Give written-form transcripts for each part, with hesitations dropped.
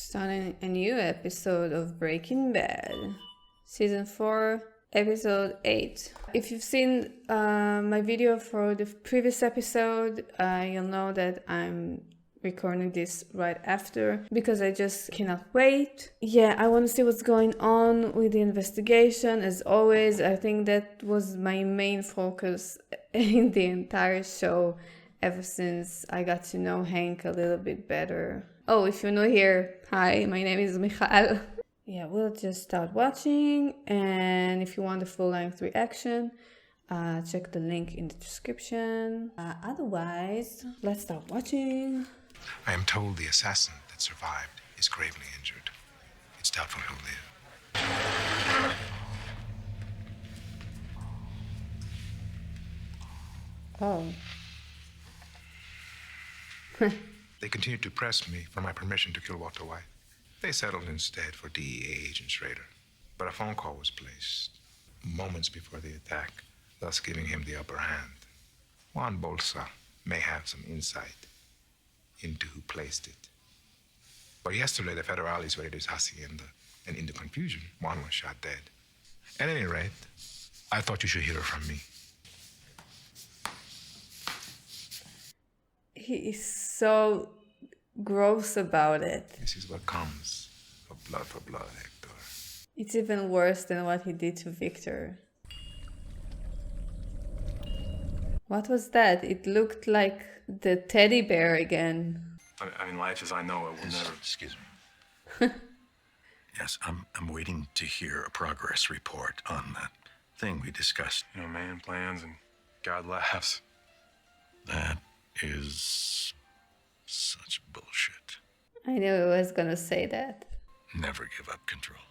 Starting a new episode of Breaking Bad, Season 4, Episode 8. If you've seen my video for the previous episode, you'll know that I'm recording this right after because I just cannot wait. Yeah, I want to see what's going on with the investigation. As always, I think that was my main focus in the entire show ever since I got to know Hank a little bit better. Oh, if you're new here, hi, my name is Michal. Yeah, we'll just start watching, and if you want the full-length reaction, check the link in the description. Otherwise, let's start watching. I am told the assassin that survived is gravely injured. It's doubtful he'll live. Oh. They continued to press me for my permission to kill Walter White. They settled instead for DEA agent Schrader. But a phone call was placed moments before the attack, thus giving him the upper hand. Juan Bolsa may have some insight into who placed it. But yesterday, the federales raided his hacienda, and in the confusion, Juan was shot dead. At any rate, I thought you should hear it from me. He is so gross about it. This is what comes for blood, Hector. It's even worse than what he did to Victor. What was that? It looked like the teddy bear again. I mean, life as I know it will never... Excuse me. Yes, I'm waiting to hear a progress report on that thing we discussed. You know, man plans and God laughs. That is such bullshit. I knew I was gonna say that. Never give up control.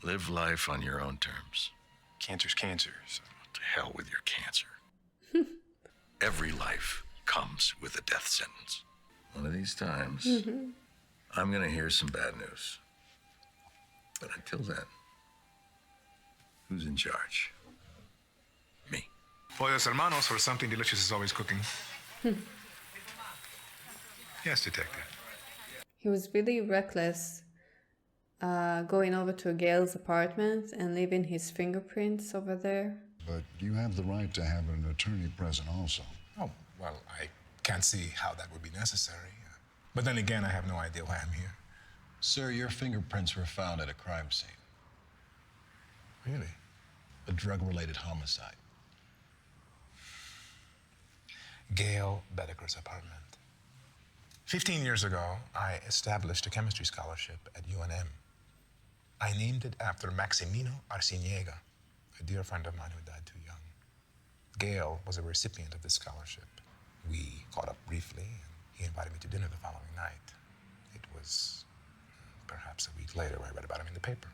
Live life on your own terms. Cancer's cancer, so... To hell with your cancer. Every life comes with a death sentence. One of these times, I'm gonna hear some bad news. But until then, who's in charge? Me. 4x8 Hermanos, or something delicious is always cooking. Yes, detective. He was really reckless, going over to Gail's apartment and leaving his fingerprints over there. But you have the right to have an attorney present also. Oh, well, I can't see how that would be necessary. But then again, I have no idea why I'm here. Sir, your fingerprints were found at a crime scene. Really? A drug-related homicide. Gail Bedeker's apartment. 15 years ago, I established a chemistry scholarship at UNM. I named it after Maximino Arciniega, a dear friend of mine who died too young. Gail was a recipient of this scholarship. We caught up briefly, and he invited me to dinner the following night. It was perhaps a week later where I read about him in the paper.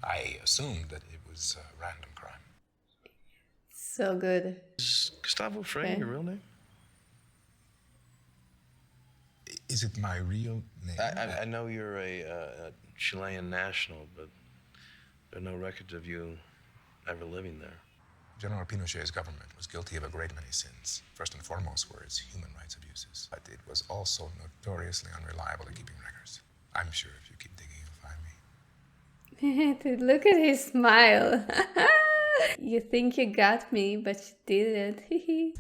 I assumed that it was a random crime. So good. Is Gustavo Frey your real name? Is it my real name? I know you're a Chilean national, but there are no records of you ever living there. General Pinochet's government was guilty of a great many sins. First and foremost were its human rights abuses. But it was also notoriously unreliable at keeping records. I'm sure if you keep digging, you'll find me. Dude, look at his smile. You think you got me, but you didn't.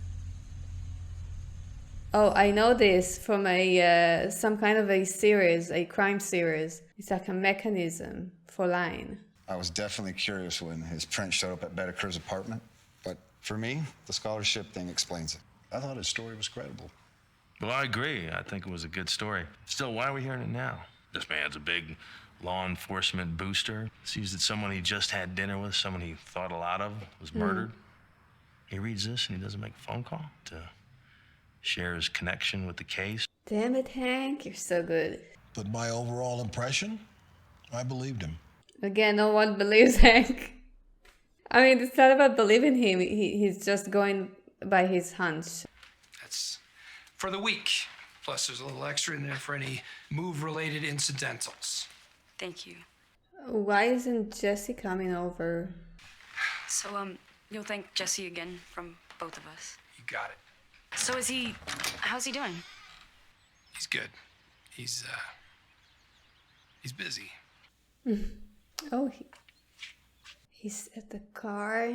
Oh, I know this from a some kind of a series, a crime series. It's like a mechanism for lying. I was definitely curious when his print showed up at Bedeker's apartment, but for me, the scholarship thing explains it. I thought his story was credible. Well, I agree. I think it was a good story. Still, why are we hearing it now? This man's a big law enforcement booster. Sees that someone he just had dinner with, someone he thought a lot of, was murdered. He reads this and he doesn't make a phone call to share his connection with the case. Damn it, Hank, you're so good. But my overall impression, I believed him. Again, no one believes Hank. I mean, it's not about believing him. He's just going by his hunch. That's for the week. Plus, there's a little extra in there for any move-related incidentals. Thank you. Why isn't Jesse coming over? So, you'll thank Jesse again from both of us. You got it. So how's he doing? He's good. He's He's busy. Oh, he's at the car.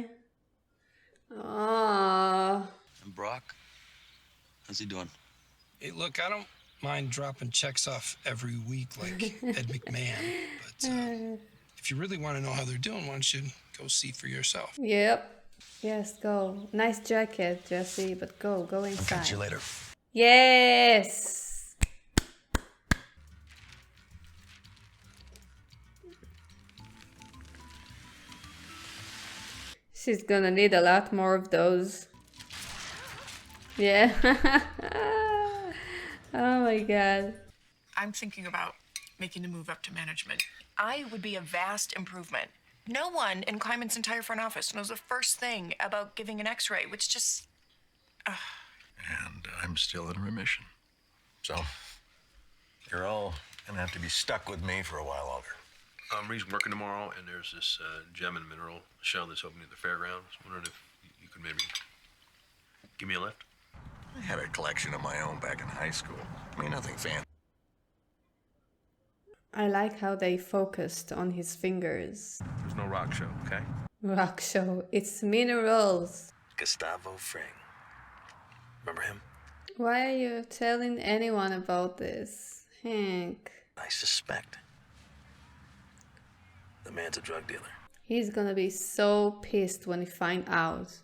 Oh. And Brock? How's he doing? Hey, look, I don't mind dropping checks off every week like Ed McMahon, but if you really want to know how they're doing, why don't you go see for yourself? Yep. Yes, go. Nice jacket, Jesse, but go inside. I'll catch you later. Yes. She's gonna need a lot more of those. Yeah. Oh my god. I'm thinking about making a move up to management. I would be a vast improvement. No one in Kleiman's entire front office knows the first thing about giving an x-ray, which just... And I'm still in remission. So, you're all gonna have to be stuck with me for a while longer. Ree's working tomorrow, and there's this gem and mineral show that's opening at the fairgrounds. Wondering if you could maybe give me a lift. I had a collection of my own back in high school. I mean, nothing fancy. I like how they focused on his fingers. There's no rock show, okay? Rock show. It's minerals. Gustavo Fring. Remember him? Why are you telling anyone about this, Hank? I suspect the man's a drug dealer. He's gonna be so pissed when he finds out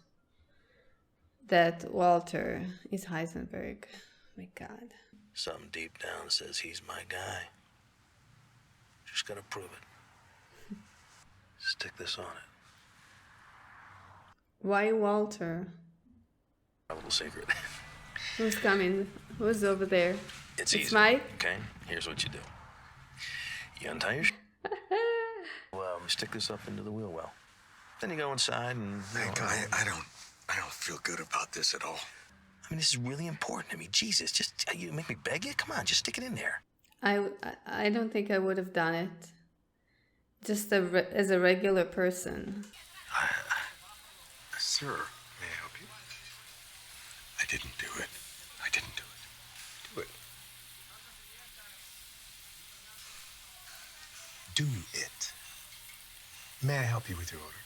that Walter is Heisenberg. Oh my god. Something deep down says he's my guy. Just gonna prove it. Stick this on it. Why Walter? A little secret. Who's coming? Who's over there? It's easy. Mike? Okay, here's what you do. You untie your well, you stick this up into the wheel well. Then you go inside and... Hank, I don't feel good about this at all. I mean, this is really important to me. Jesus, just you make me beg you? Come on, just stick it in there. I don't think I would have done it. Just as a regular person. Sir, may I help you? I didn't do it. I didn't do it. Do it. Do it. May I help you with your order?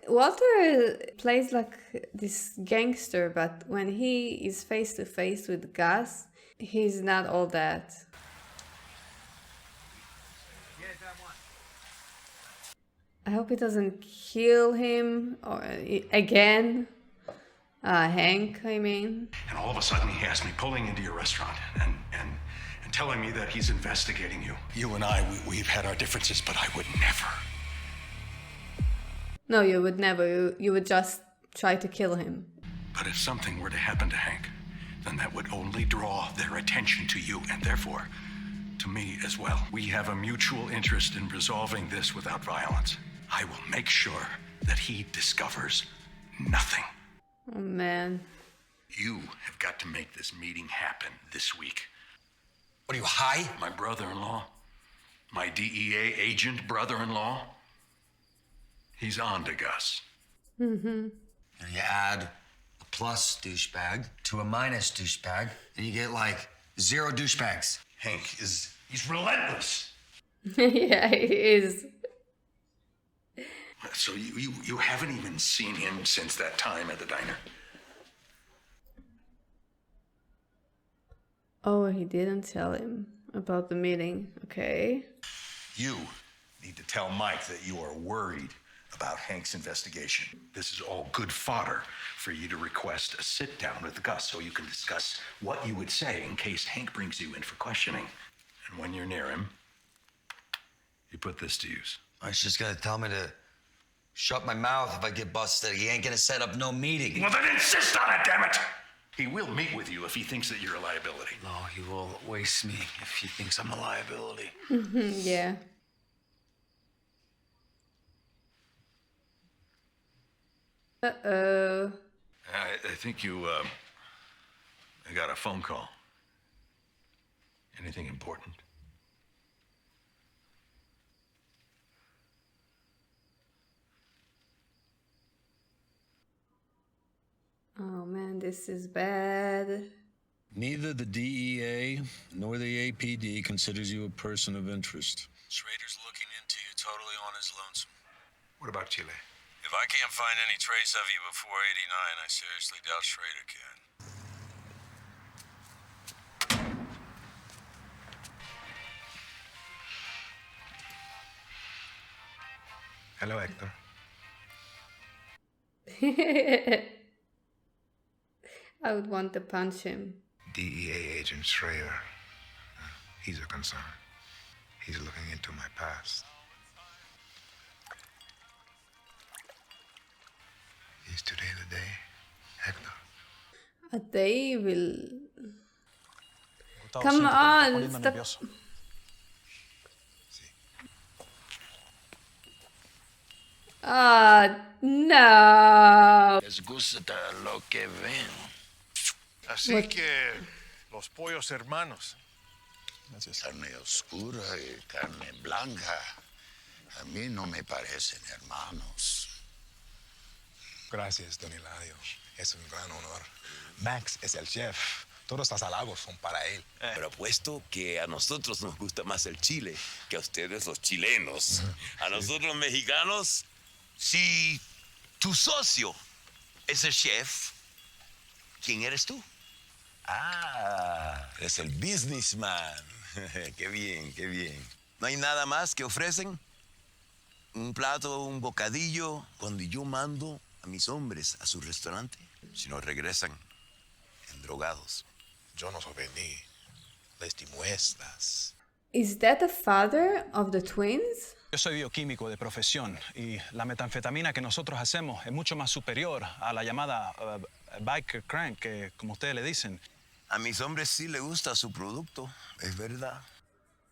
Walter plays like this gangster, but when he is face to face with Gus, he's not all that. I hope he doesn't kill him or again. Hank, I mean. And all of a sudden he has me pulling into your restaurant and telling me that he's investigating you. You and I, we've had our differences, but I would never. No, you would never. You would just try to kill him. But if something were to happen to Hank, then that would only draw their attention to you and therefore to me as well. We have a mutual interest in resolving this without violence. I will make sure that he discovers nothing. Oh, man. You have got to make this meeting happen this week. What are you, high? My brother-in-law, my DEA agent brother-in-law, he's on to Gus. Mm-hmm. And you add a plus douchebag to a minus douchebag, and you get like 0 douchebags. Hank he's relentless. Yeah, he is. So you haven't even seen him since that time at the diner? Oh, he didn't tell him about the meeting. Okay. You need to tell Mike that you are worried about Hank's investigation. This is all good fodder for you to request a sit down with Gus so you can discuss what you would say in case Hank brings you in for questioning. And when you're near him, you put this to use. He's just gonna tell me to shut my mouth if I get busted. He ain't gonna set up no meeting. Well, then insist on it, damn it! He will meet with you if he thinks that you're a liability. No, he will waste me if he thinks I'm a liability. Yeah. Uh-oh. I think you, I got a phone call. Anything important? Oh man, this is bad. Neither the DEA nor the APD considers you a person of interest. Schrader's looking into you totally on his lonesome. What about Chile? If I can't find any trace of you before 89, I seriously doubt Schrader can. Hello, Hector. I would want to punch him. DEA agent Schrader. He's a concern. He's looking into my past. Is today the day, Hector? A day will... Come on, stop. No. Les gusta lo que ven. Así What? que los pollos hermanos. Carne oscura y carne blanca. A mí no me parecen hermanos. Gracias, don Hilario. Es un gran honor. Max es el chef. Todos los halagos son para él. Pero apuesto que a nosotros nos gusta más el chile que a ustedes los chilenos. A nosotros los mexicanos, si tu socio es el chef, ¿quién eres tú? Ah, eres el businessman. Qué bien, qué bien. ¿No hay nada más que ofrecen? Un plato, un bocadillo, cuando yo mando a mis hombres a su restaurante, si no regresan endrogados. Yo no ofendí. Les demuestras. Is that the father of the twins? Yo soy bioquímico de profesión y la metanfetamina que nosotros hacemos es mucho más superior a la llamada biker crank, que como ustedes le dicen. A mis hombres sí les gusta su producto, es verdad.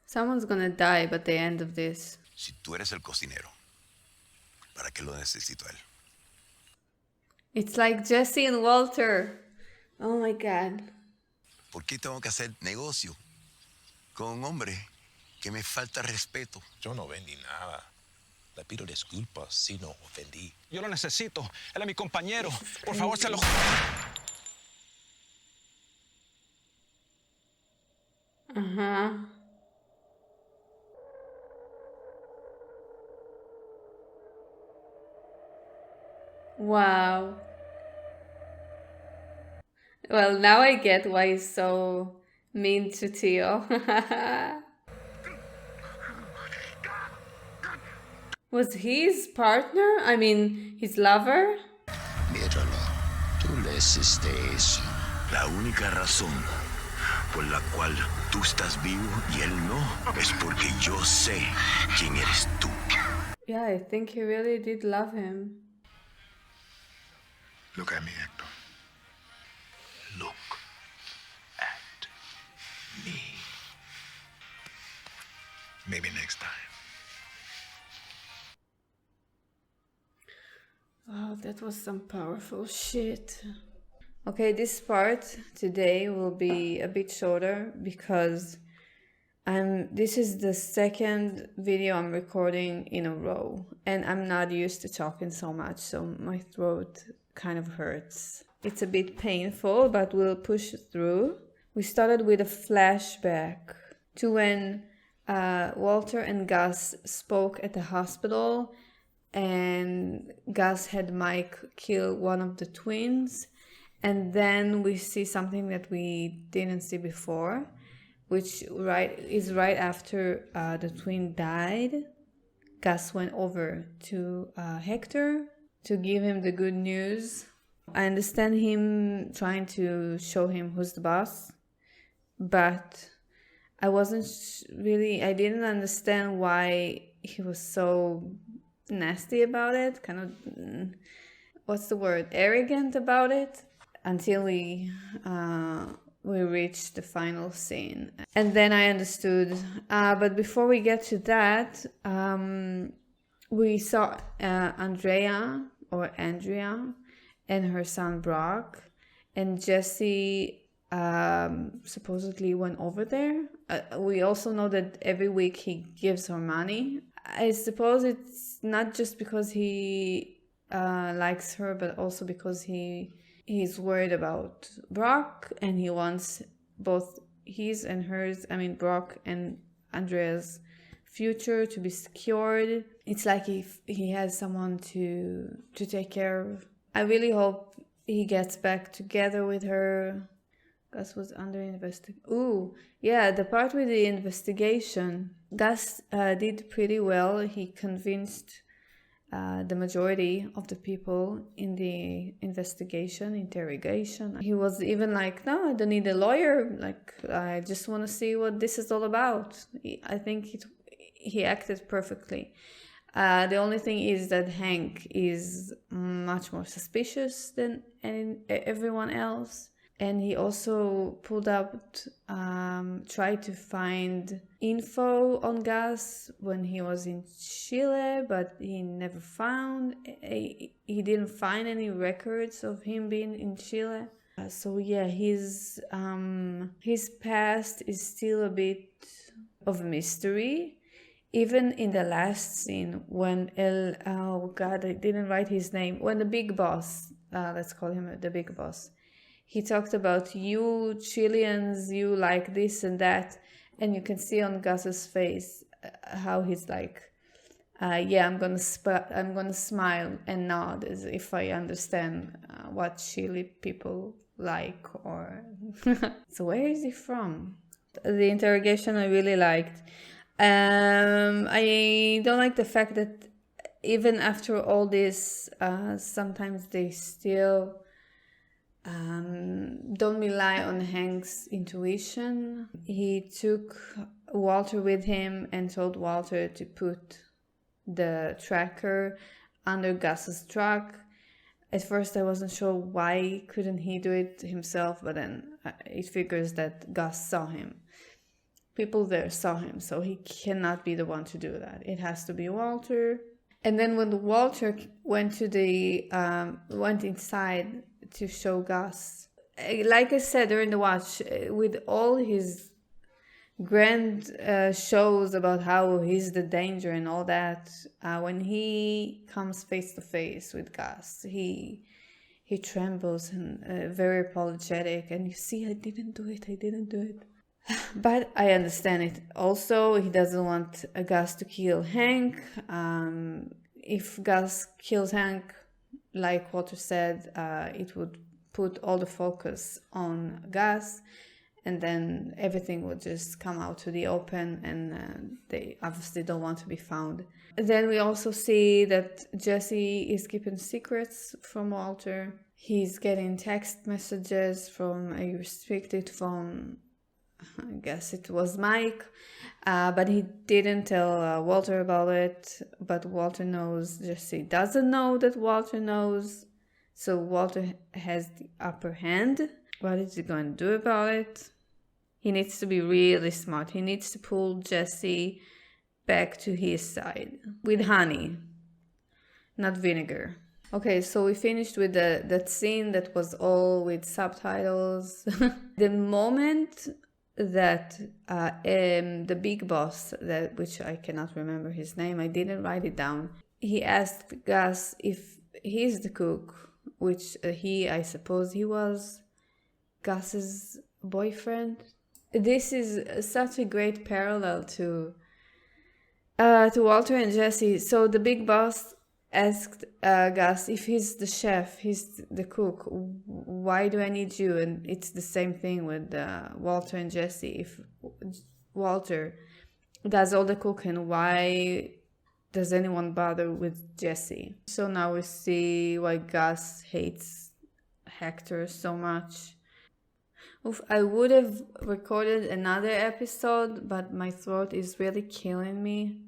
Someone's gonna die by the end of this. Si tú eres el cocinero, ¿para qué lo necesito a él? It's like Jesse and Walter. Oh my God. ¿Por qué tengo que hacer negocio con un hombre que me falta respeto? Yo no vendí nada. Le pido disculpas si no ofendí. Yo lo necesito. Él es mi compañero. Por favor, se lo... Uh-huh. Wow. Well, now I get why he's so mean to Tio. Was he his partner? I mean, his lover? Míralo, tú le hiciste eso. La única razón por la cual tú estás vivo y él no es porque yo sé quién eres tú. Yeah, I think he really did love him. Look at me, Hector. Look at me. Maybe next time. Wow, that was some powerful shit. Okay, this part today will be a bit shorter because this is the second video I'm recording in a row and I'm not used to talking so much, so my throat kind of hurts. It's a bit painful, but we'll push through. We started with a flashback to when Walter and Gus spoke at the hospital and Gus had Mike kill one of the twins. And then we see something that we didn't see before, which is right after the twin died. Gus went over to Hector to give him the good news. I understand him trying to show him who's the boss, but I didn't understand why he was so nasty about it, kind of, what's the word, arrogant about it, until we reached the final scene. And then I understood, but before we get to that, we saw Andrea and her son Brock, and Jesse supposedly went over there. We also know that every week he gives her money. I suppose it's not just because he likes her, but also because he's worried about Brock and he wants both his and hers, I mean Brock and Andrea's future to be secured. It's like if he has someone to take care of. I really hope he gets back together with her. Gus was under investigation. Ooh, yeah, the part with the investigation. Gus did pretty well. He convinced the majority of the people in the interrogation. He was even like, no, I don't need a lawyer. Like, I just want to see what this is all about. I think he acted perfectly. The only thing is that Hank is much more suspicious than everyone else. And he also pulled up, tried to find info on Gus when he was in Chile, but he never found, he didn't find any records of him being in Chile. So yeah, his past is still a bit of a mystery. Even in the last scene when oh God, I didn't write his name, when the big boss, let's call him the big boss, he talked about you Chileans, you like this and that, and you can see on Gus's face how he's like, yeah, I'm gonna smile and nod as if I understand what Chile people like, or so where is he from? The interrogation I really liked. I don't like the fact that even after all this, sometimes they still don't rely on Hank's intuition. He took Walter with him and told Walter to put the tracker under Gus's truck. At first I wasn't sure why couldn't he do it himself, but then it figures that Gus saw him. People there saw him, so he cannot be the one to do that. It has to be Walter. And then when Walter went inside to show Gus, like I said during the watch, with all his grand shows about how he's the danger and all that, when he comes face to face with Gus, he trembles and very apologetic, and you see, I didn't do it. But I understand it. Also, he doesn't want Gus to kill Hank. If Gus kills Hank, like Walter said, it would put all the focus on Gus, and then everything would just come out to the open, and they obviously don't want to be found. Then we also see that Jesse is keeping secrets from Walter. He's getting text messages from a restricted phone. I guess it was Mike, but he didn't tell Walter about it. But Walter knows. Jesse doesn't know that Walter knows. So Walter has the upper hand. What is he going to do about it? He needs to be really smart. He needs to pull Jesse back to his side with honey, not vinegar. Okay, so we finished with that scene that was all with subtitles. The moment that the big boss, which I cannot remember his name, I didn't write it down, he asked Gus if he's the cook, which I suppose he was Gus's boyfriend. This is such a great parallel to Walter and Jesse. So the big boss asked Gus if he's the chef, he's the cook, why do I need you? And it's the same thing with Walter and Jesse. If Walter does all the cooking, why does anyone bother with Jesse? So now we see why Gus hates Hector so much. Oof, I would have recorded another episode, but my throat is really killing me.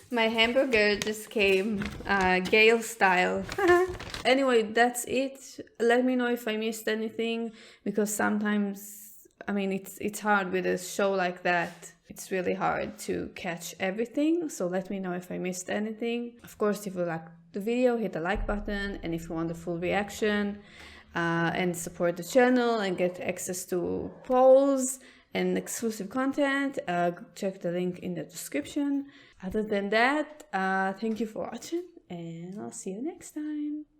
My hamburger just came Gale style. Anyway, that's it. Let me know if I missed anything, because sometimes, I mean, it's hard with a show like that. It's really hard to catch everything, so let me know if I missed anything. Of course, if you like the video, hit the like button, and if you want the full reaction and support the channel and get access to polls and exclusive content, check the link in the description. Other than that, thank you for watching, and I'll see you next time.